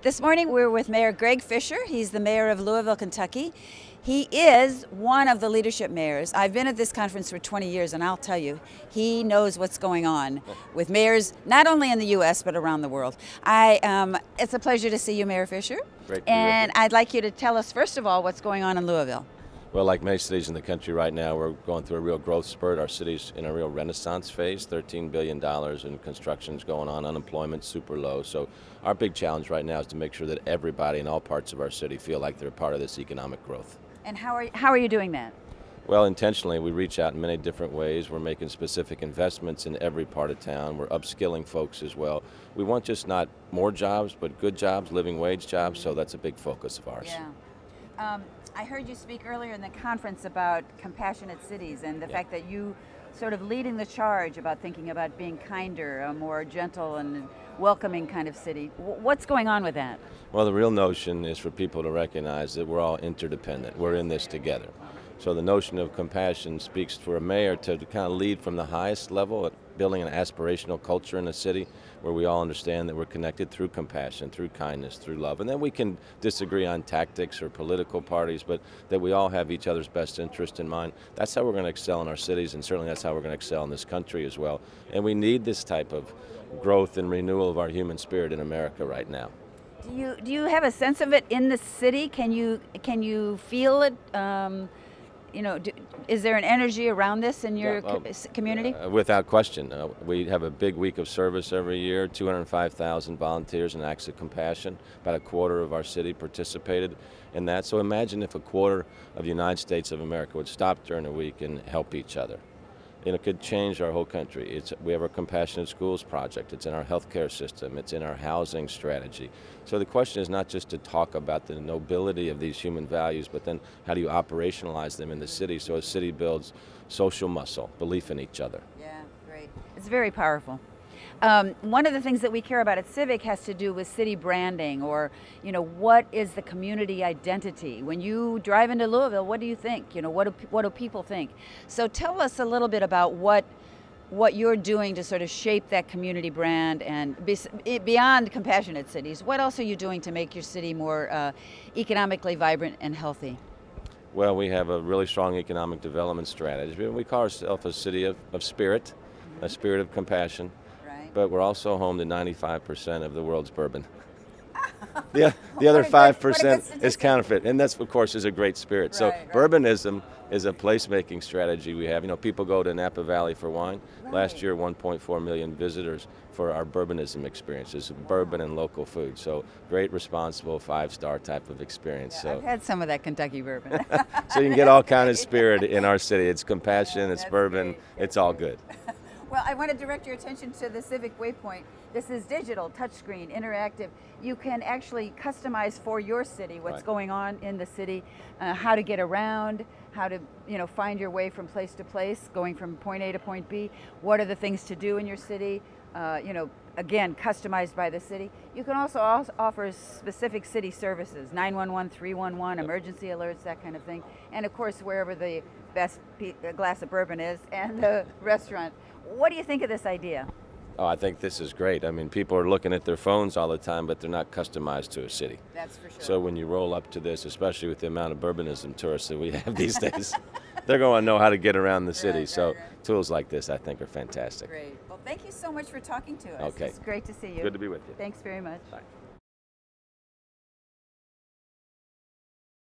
This morning we're with Mayor Greg Fischer. He's the mayor of Louisville, Kentucky. He is one of the leadership mayors. I've been at this conference for 20 years, and I'll tell you, he knows what's going on with mayors, not only in the U.S., but around the world. It's a pleasure to see you, Mayor Fischer. Great to be and with you. I'd like you to tell us, first of all, what's going on in Louisville. Well, like many cities in the country right now, we're going through a real growth spurt. Our city's in a real renaissance phase. $13 billion in construction's going on, unemployment super low. So our big challenge right now is to make sure that everybody in all parts of our city feel like they're part of this economic growth. And how are you doing that? Well, intentionally, we reach out in many different ways. We're making specific investments in every part of town. We're upskilling folks as well. We want just not more jobs, but good jobs, living wage jobs, so that's a big focus of ours. Yeah. I heard you speak earlier in the conference about compassionate cities and the fact that you sort of leading the charge about thinking about being kinder, a more gentle and welcoming kind of city. What's going on with that? Well, the real notion is for people to recognize that we're all interdependent. We're in this together. So the notion of compassion speaks for a mayor to kind of lead from the highest level at building an aspirational culture in the city where we all understand that we're connected through compassion, through kindness, through love. And then we can disagree on tactics or political parties, but that we all have each other's best interest in mind. That's how we're going to excel in our cities, and certainly that's how we're going to excel in this country as well. And we need this type of growth and renewal of our human spirit in America right now. Do you have a sense of it in the city? Can you feel it? Is there an energy around this in your community? Without question. We have a big week of service every year, 205,000 volunteers in acts of compassion. About a quarter of our city participated in that. So imagine if a quarter of the United States of America would stop during the week and help each other. It could change our whole country. We have our Compassionate Schools project. It's in our healthcare system. It's in our housing strategy. So the question is not just to talk about the nobility of these human values, but then how do you operationalize them in the city so a city builds social muscle, belief in each other. Yeah, great. It's very powerful. One of the things that we care about at Civic has to do with city branding, or what is the community identity? When you drive into Louisville, what do you think? What do people think? So tell us a little bit about what you're doing to sort of shape that community brand, and beyond compassionate cities, what else are you doing to make your city more economically vibrant and healthy? Well, we have a really strong economic development strategy. We call ourselves a city of spirit, a spirit of compassion. But we're also home to 95% of the world's bourbon. The other 5% is counterfeit, and that's, of course, is a great spirit. So bourbonism is a placemaking strategy we have. People go to Napa Valley for wine. Last year, 1.4 million visitors for our bourbonism experiences, bourbon and local food. So great, responsible, 5-star type of experience. Yeah, I've had some of that Kentucky bourbon. So you can get all kind of spirit in our city. It's compassion, it's bourbon, it's all good. Well, I want to direct your attention to the Civic Waypoint. This is digital, touchscreen, interactive. You can actually customize for your city what's going on in the city, how to get around, how to find your way from place to place, going from point A to point B. What are the things to do in your city? Again, customized by the city. You can also offer specific city services, 911, 311, emergency alerts, that kind of thing. And of course, wherever the best glass of bourbon is, and the restaurant. What do you think of this idea? Oh, I think this is great. I mean, people are looking at their phones all the time, but they're not customized to a city. That's for sure. So when you roll up to this, especially with the amount of bourbonism tourists that we have these days, they're going to know how to get around the city. So tools like this, I think, are fantastic. Great. Well, thank you so much for talking to us. Okay. It's great to see you. Good to be with you. Thanks very much. Bye.